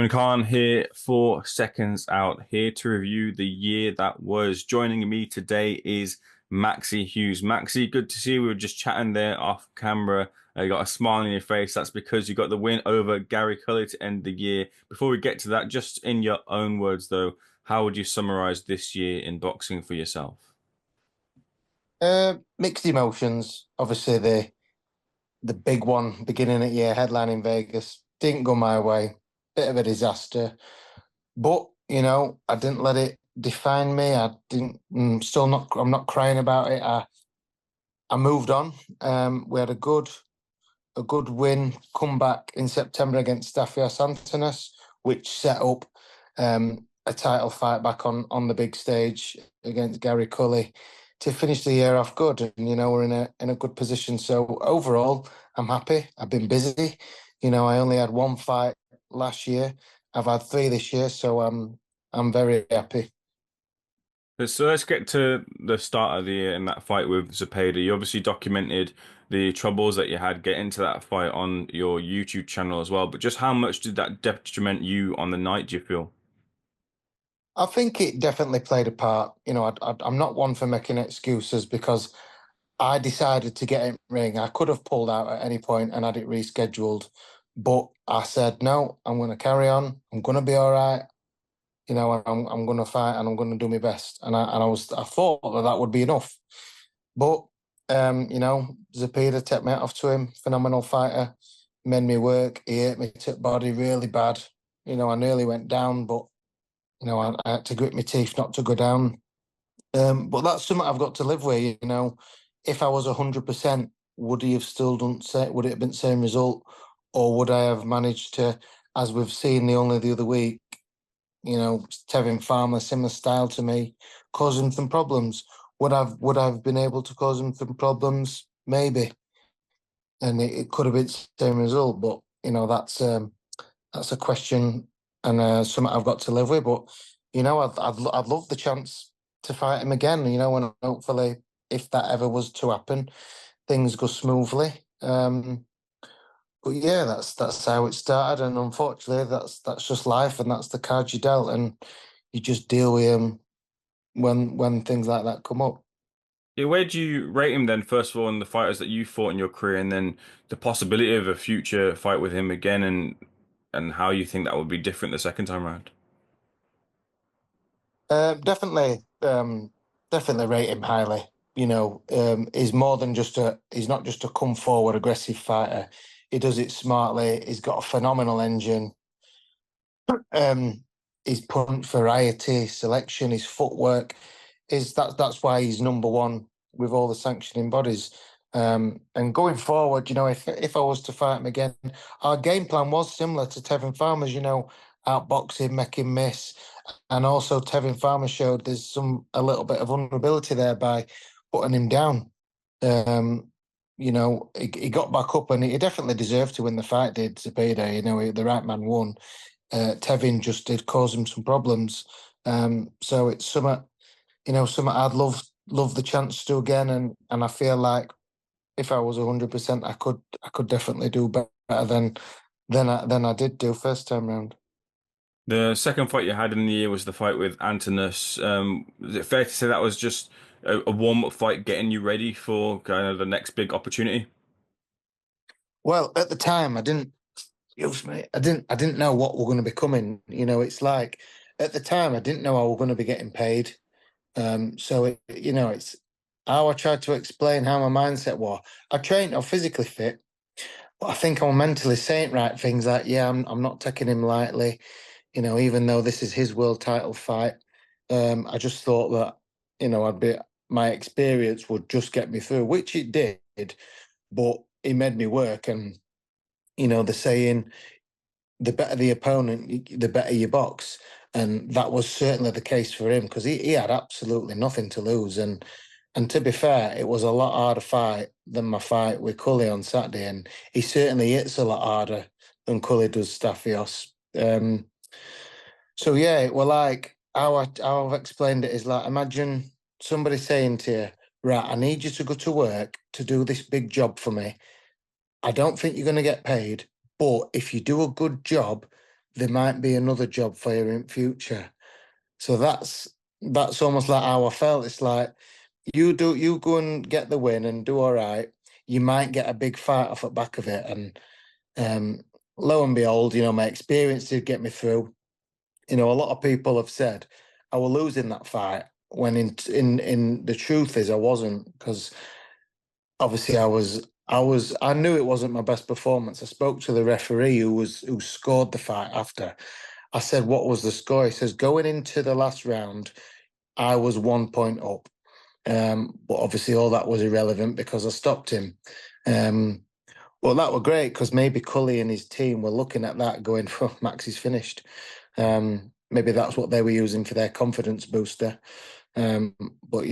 Simon Khan here for Seconds Out, here to review the year that was. Joining me today is Maxi Hughes. Maxi, good to see you. We were just chatting there off camera. You got a smile on your face. That's because you got the win over Gary Cully to end the year. Before we get to that, just in your own words though, how would you summarize this year in boxing for yourself? Mixed emotions. Obviously, the big one beginning at year headline in Vegas didn't go my way. Bit of a disaster, but I didn't let it define me. I didn't. Still not. I'm not crying about it. I moved on. We had a good win comeback in September against Efstathios Antonas, which set up a title fight back on the big stage against Gary Cully to finish the year off good. And we're in a good position. So overall, I'm happy. I've been busy. I only had one fight last year. I've had three this year, so I'm very happy. So let's get to the start of the year in that fight with Zepeda. You obviously documented the troubles that you had getting to that fight on your YouTube channel as well. But just how much did that detriment you on the night, do you feel? I think it definitely played a part. I'm not one for making excuses because I decided to get in ring. I could have pulled out at any point and had it rescheduled, but I said no. I'm going to carry on. I'm going to be all right. I'm going to fight and I'm going to do my best. And I thought that would be enough, but Zepeda took me off to him. Phenomenal fighter, made me work. He hit me to the body really bad. I nearly went down, but I had to grit my teeth not to go down. But that's something I've got to live with. If I was 100%, would he have still done? Would it have been the same result, or would I have managed to, as we've seen the other week, Tevin Farmer, similar style to me, causing some problems? Would I've been able to cause him some problems? Maybe, and it could have been the same result. But that's a question and something I've got to live with. But I'd love the chance to fight him again. And hopefully, if that ever was to happen, things go smoothly. But yeah, that's how it started, and unfortunately, that's just life, and that's the cards you dealt, and you just deal with them when things like that come up. Yeah, where do you rate him then, first of all, in the fighters that you fought in your career, and then the possibility of a future fight with him again, and how you think that would be different the second time around? Definitely rate him highly. He's more than he's not just a come forward aggressive fighter. He does it smartly. He's got a phenomenal engine. Um, his punch variety, selection, his footwork that's why he's number one with all the sanctioning bodies. And going forward, if I was to fight him again, our game plan was similar to Tevin Farmer's. Outbox him, make him miss, and also Tevin Farmer showed there's a little bit of vulnerability there by putting him down. He got back up and he definitely deserved to win the fight. Did Zepeda? The right man won. Tevin just did cause him some problems. So it's something I'd love the chance to again, and I feel like if I was 100%, I could definitely do better than I did do first time round. The second fight you had in the year was the fight with Antonas. Is it fair to say that was just a warm-up fight, getting you ready for kind of the next big opportunity? Well, at the time, I didn't. Excuse me. I didn't know what were going to be coming. It's like at the time I didn't know I was going to be getting paid. It's how I tried to explain how my mindset was. I'm physically fit, but I think I'm mentally saying right things like, yeah, I'm not taking him lightly. Even though this is his world title fight, I just thought that, my experience would just get me through, which it did, but it made me work. And, the saying, the better the opponent, the better you box. And that was certainly the case for him because he had absolutely nothing to lose. And to be fair, it was a lot harder fight than my fight with Cully on Saturday. And he certainly hits a lot harder than Cully does Staphios. So yeah, well, like how I've explained it is like imagine somebody saying to you, right, I need you to go to work to do this big job for me. I don't think you're going to get paid, but if you do a good job, there might be another job for you in future. So that's almost like how I felt. It's like you go and get the win and do all right. You might get a big fight off the back of it, and lo and behold, my experience did get me through. A lot of people have said I was losing that fight when in the truth is I wasn't, because obviously I knew it wasn't my best performance. I spoke to the referee who scored the fight after. I said, what was the score? He says, going into the last round, I was 1 point up. But obviously all that was irrelevant because I stopped him. Well, that were great because maybe Cully and his team were looking at that going, oh, Maxi's finished. Maybe that's what they were using for their confidence booster. But,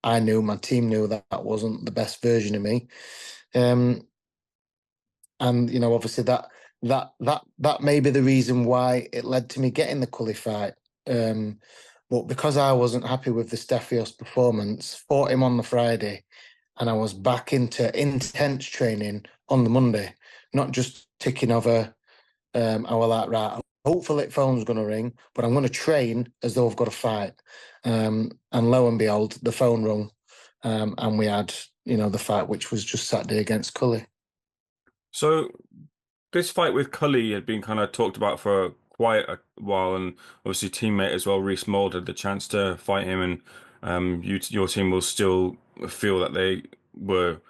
I knew, my team knew that that wasn't the best version of me. And, obviously that may be the reason why it led to me getting the Cully fight. But because I wasn't happy with the Stephios performance, fought him on the Friday, and I was back into intense training on the Monday, not just ticking over. I was like, right, hopefully the phone's going to ring, but I'm going to train as though I've got a fight. And lo and behold, the phone rung, and we had, the fight, which was just Saturday against Cully. So this fight with Cully had been kind of talked about for quite a while, and obviously teammate as well, Reece Mould, had the chance to fight him, and your team will still feel that they were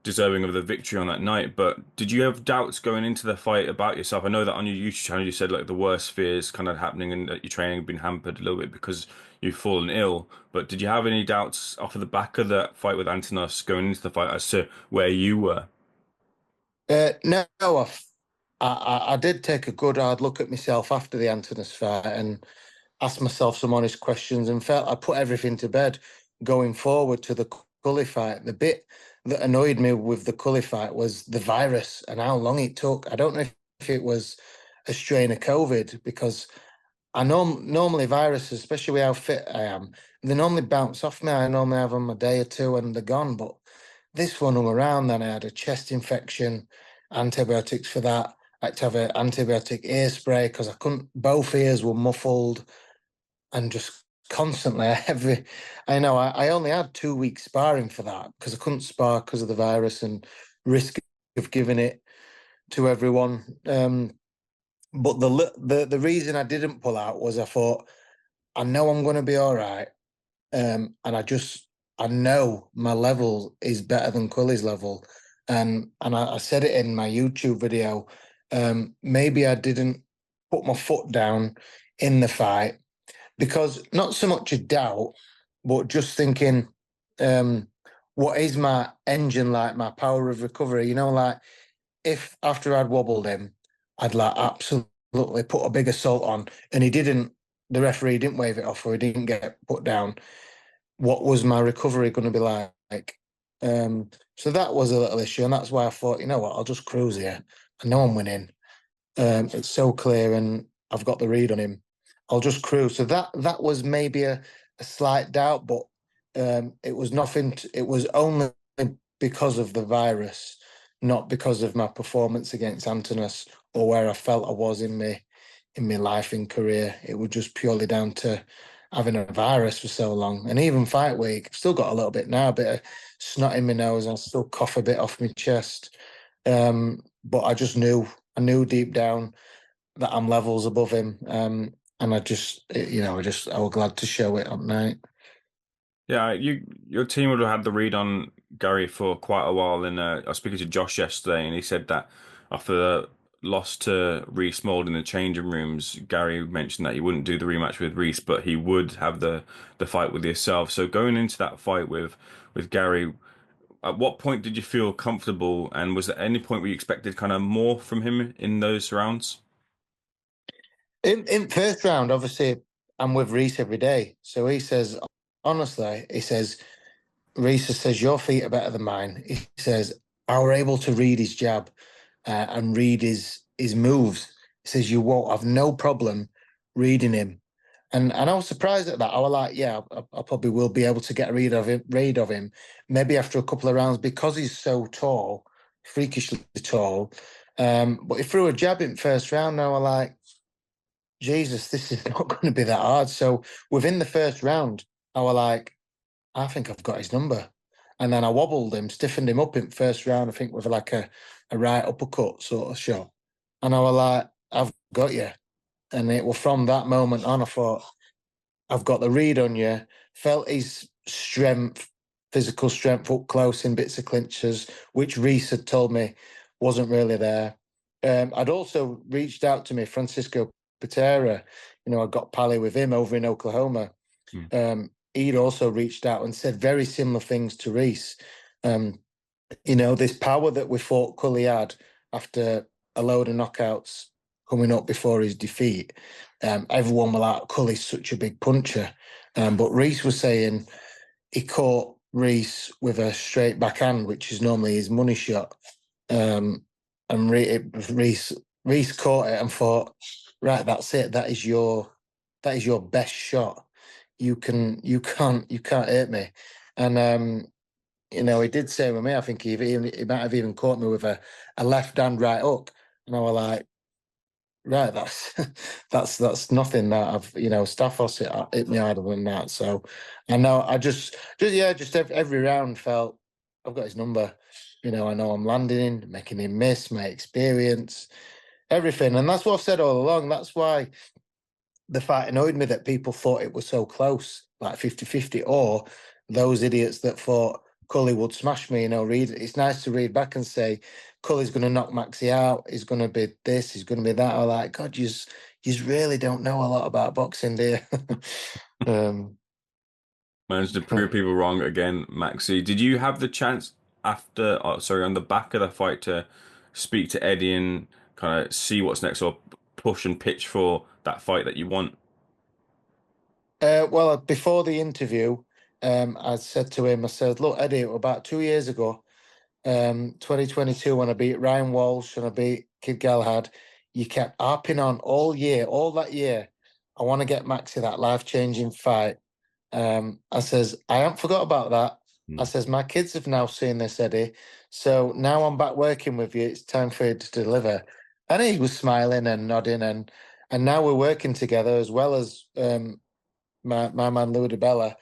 deserving of the victory on that night. But did you have doubts going into the fight about yourself? I know that on your YouTube channel you said like the worst fears kind of happening and that your training had been hampered a little bit because you've fallen ill. But did you have any doubts off of the back of that fight with Antonas going into the fight as to where you were? No, I did take a good hard look at myself after the Antonis fight and asked myself some honest questions and felt I put everything to bed going forward to the Cully fight. The bit that annoyed me with the Cully fight was the virus and how long it took. I don't know if it was a strain of COVID, because I know normally viruses, especially with how fit I am, they normally bounce off me. I normally have them a day or two and they're gone. But this one hung around. Then I had a chest infection, antibiotics for that. I had to have an antibiotic ear spray because I couldn't. Both ears were muffled, and just constantly I only had 2 weeks sparring for that because I couldn't spar because of the virus and risk of giving it to everyone. But the reason I didn't pull out was I thought I know I'm going to be all right, and I know my level is better than Cully's level, and I said it in my YouTube video. Maybe I didn't put my foot down in the fight because not so much a doubt, but just thinking, what is my engine like, my power of recovery? Like if after I'd wobbled him, I'd like absolutely put a big assault on, and the referee didn't wave it off or he didn't get put down. What was my recovery going to be like? So that was a little issue, and that's why I thought, you know what, I'll just cruise here. I know I'm winning. It's so clear, and I've got the read on him. I'll just cruise. So that was maybe a slight doubt, but it was nothing. It was only because of the virus, not because of my performance against Antonas or where I felt I was in my life and career. It was just purely down to having a virus for so long. And even fight week, I've still got a little bit now, a bit of snot in my nose, and I still cough a bit off my chest. But I knew deep down that I'm levels above him. And I was glad to show it on night. Yeah, your team would have had the read on Gary for quite a while. And I was speaking to Josh yesterday, and he said that after the loss to Reece Mould in the changing rooms, Gary mentioned that he wouldn't do the rematch with Reece, but he would have the fight with yourself. So going into that fight with Gary, at what point did you feel comfortable, and was there any point where you expected kind of more from him in those rounds? In first round, obviously, I'm with Reece every day. So he says, honestly, Reece says, your feet are better than mine. He says, I were able to read his jab and read his moves. He says, you won't have no problem reading him. And I was surprised at that. I was like, yeah, I probably will be able to get a read of him, maybe after a couple of rounds because he's so tall, freakishly tall. But he threw a jab in first round. And I was like, Jesus, this is not going to be that hard. So within the first round, I was like, I think I've got his number. And then I wobbled him, stiffened him up in first round, I think with like a right uppercut sort of shot. And I was like, I've got you. And it was from that moment on, I thought, I've got the read on you. Felt his strength, physical strength up close in bits of clinches, which Reese had told me wasn't really there. I'd also reached out to me, Francisco Patera. I got pally with him over in Oklahoma. He'd also reached out and said very similar things to Reese. This power that we thought Cully had after a load of knockouts coming up before his defeat. Everyone was like, Cully's such a big puncher. But Reese was saying he caught Reese with a straight backhand, which is normally his money shot. And Reese caught it and thought, right, that's it. That is your best shot. You can't hurt me. And he did say with me, I think he might have even caught me with a left hand right hook. And I was like, right, that's nothing that I've, Staphos hit me harder than that. So I know every round felt I've got his number. I know I'm landing, making him miss, my experience, everything. And that's what I've said all along. That's why the fight annoyed me, that people thought it was so close, like 50-50, or those idiots that thought Cully would smash me. It's nice to read back and say, Cully's going to knock Maxi out. He's going to be this, he's going to be that. I'm like, God, you really don't know a lot about boxing, do you? Managed to prove people wrong again, Maxi. Did you have the chance on the back of the fight to speak to Eddie and kind of see what's next, or push and pitch for that fight that you want? Well, before the interview, I said to him, I said, look, Eddie, about 2 years ago, 2022, when I beat Ryan Walsh and I beat Kid Galahad, you kept harping on all that year. I want to get Maxi that life-changing fight. I says, I haven't forgot about that. I says, my kids have now seen this, Eddie. So now I'm back working with you. It's time for you to deliver. And he was smiling and nodding, and now we're working together, as well as my man Louis DeBella.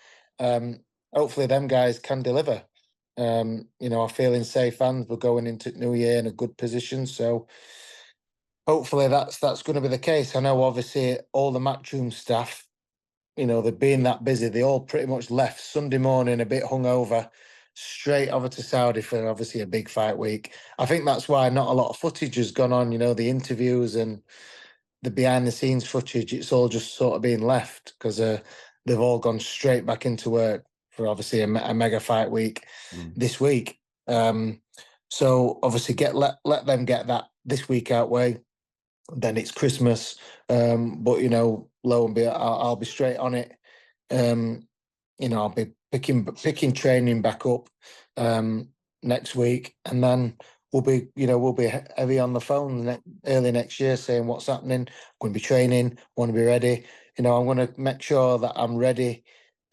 Hopefully them guys can deliver. I feel in safe hands. We're going into New Year in a good position. So hopefully that's going to be the case. I know obviously all the matchroom staff, they've been that busy. They all pretty much left Sunday morning a bit hungover, straight over to Saudi for obviously a big fight week. I think that's why not a lot of footage has gone on, the interviews and the behind the scenes footage. It's all just sort of being left because they've all gone straight back into work for obviously a mega fight week this week. So obviously let them get that this week out way. Then it's Christmas. But lo and behold, I'll be straight on it. I'll be picking training back up next week, and then we'll be heavy on the phone early next year saying what's happening. I'm going to be training, want to be ready. I'm going to make sure that I'm ready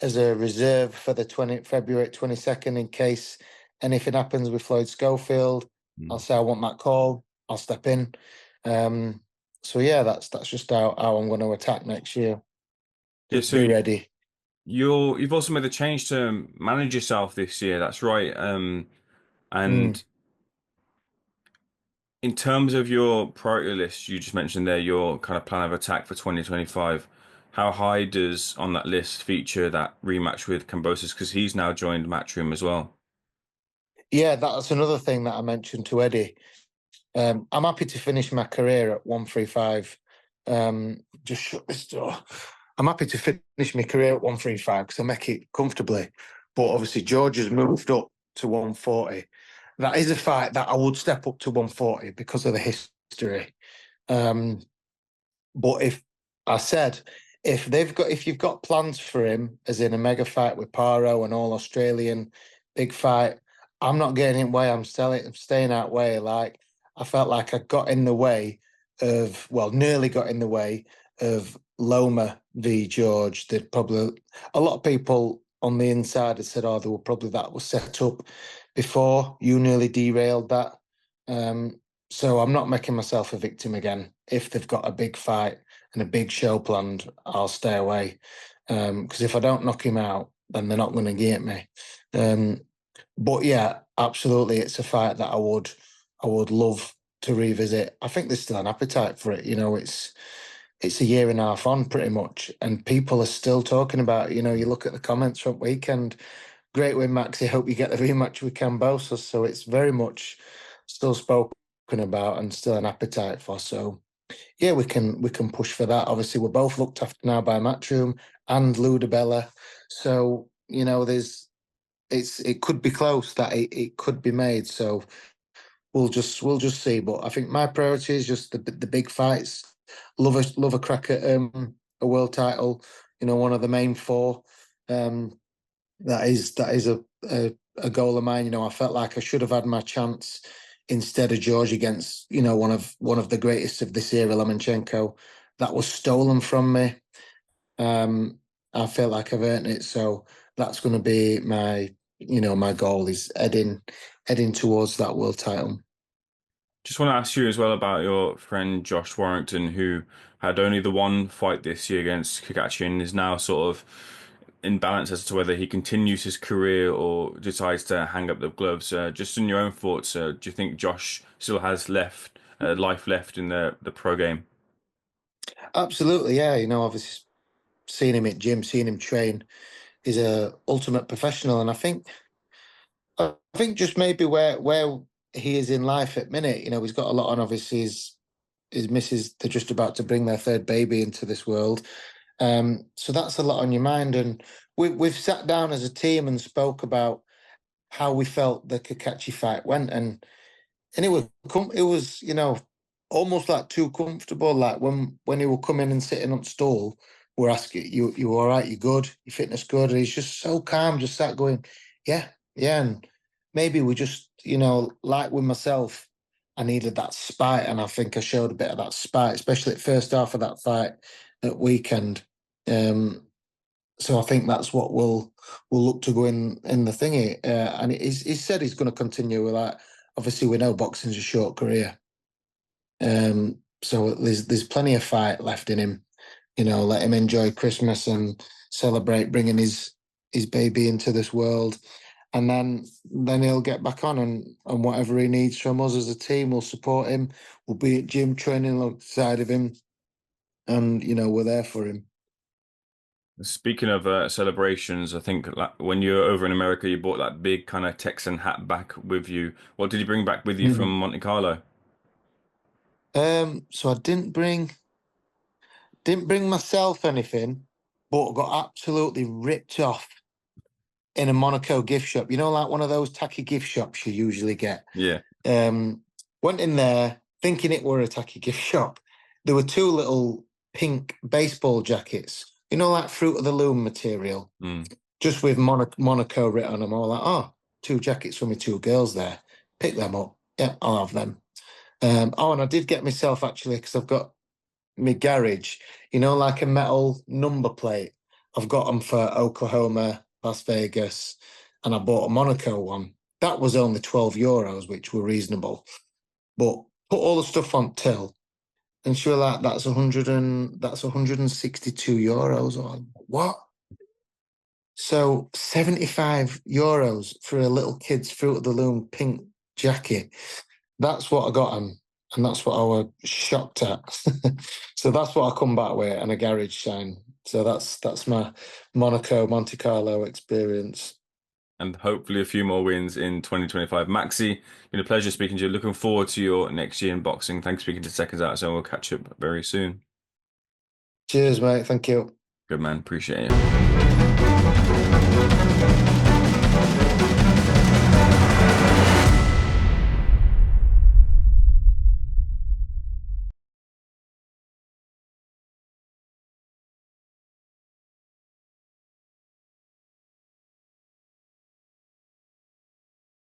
as a reserve for the February 22nd in case anything happens with Floyd Schofield. I'll say I want that call. I'll step in. So yeah, that's just how I'm going to attack next year. Just be ready. You've also made the change to manage yourself this year. That's right. And in terms of your priority list, you just mentioned there your kind of plan of attack for 2025. How high does on that list feature that rematch with Kambosos? Because he's now joined Matchroom as well. Yeah, that's another thing that I mentioned to Eddie. I'm happy to finish my career at 135. Just shut this door. I'm happy to finish my career at 135 because I make it comfortably. But obviously, George has moved up to 140. That is a fight that I would step up to 140 because of the history. But if you've got plans for him, as in a mega fight with Paro and all Australian big fight, I'm not getting in the way. I'm staying out way. Like I felt like I got in the way of, nearly got in the way of Loma v George. That probably a lot of people on the inside had said, "Oh, they were probably that was set up before." You nearly derailed that. So I'm not making myself a victim again if they've got a big fight and a big show planned, I'll stay away. Because if I don't knock him out, then they're not going to get me. Um, but yeah, absolutely, it's a fight that I would love to revisit. I think there's still an appetite for it. It's a year and a half on pretty much, and people are still talking about it. You look at the comments from weekend. Great win, Maxi. Hope you get the rematch with Kambosos. So it's very much still spoken about and still an appetite for. So yeah, we can push for that. Obviously, we're both looked after now by Matchroom and Ludabella. So it could be close that it could be made. So we'll just see. But I think my priority is just the big fights. Love a crack at a world title. One of the main four. That is a goal of mine. I felt like I should have had my chance instead of George against one of the greatest of this era, Lomachenko. That was stolen from me. I feel like I've earned it, so that's going to be my goal is heading towards that world title. Just want to ask you as well about your friend Josh Warrington, who had only the one fight this year against Kakashi and is now sort of in balance as to whether he continues his career or decides to hang up the gloves. Just in your own thoughts, do you think Josh still has life left in the pro game? Absolutely, yeah. Obviously seeing him at gym, seeing him train, is a ultimate professional, and I think just maybe where he is in life at minute, he's got a lot on. Obviously, his missus, they're just about to bring their third baby into this world. So that's a lot on your mind. And we've sat down as a team and spoke about how we felt the Kakachi fight went, and it was almost like too comfortable. Like when he would come in and sitting on stool, we're asking you all right, you good, your fitness good, and he's just so calm, just sat going, yeah, yeah. And maybe we just like with myself, I needed that spite, and I think I showed a bit of that spite, especially at first half of that fight at weekend. So I think that's what we'll look to go in the thingy. And he's said he's going to continue with that. Obviously, we know boxing's a short career. So there's plenty of fight left in him. Let him enjoy Christmas and celebrate bringing his baby into this world, and then he'll get back on, and whatever he needs from us as a team, we'll support him. We'll be at gym training alongside of him, and we're there for him. Speaking of celebrations, I think like, when you were over in America, you bought that big kind of Texan hat back with you. What did you bring back with you from Mhm. Monte Carlo? So I didn't bring myself anything, but got absolutely ripped off in a Monaco gift shop. Like one of those tacky gift shops you usually get. Yeah. Um, Went in there thinking it were a tacky gift shop. There were two little pink baseball jackets, like Fruit of the Loom material, Mm. just with Monaco written on them. All like, oh, two jackets for me, two girls there. Pick them up. Yeah, I'll have them. And I did get myself actually because I've got my garage, like a metal number plate. I've got them for Oklahoma, Las Vegas, and I bought a Monaco one. That was only €12, which were reasonable. But put all the stuff on till, and she was like, that's €162. Or what? So €75 for a little kid's Fruit of the Loom pink jacket. That's what I got him, and that's what I was shocked at. So that's what I come back with, and a garage sign. So that's my Monaco Monte Carlo experience. And hopefully a few more wins in 2025. Maxi, been a pleasure speaking to you. Looking forward to your next year in boxing. Thanks for speaking to Seconds Out, so we'll catch up very soon. Cheers, mate. Thank you. Good man, appreciate it.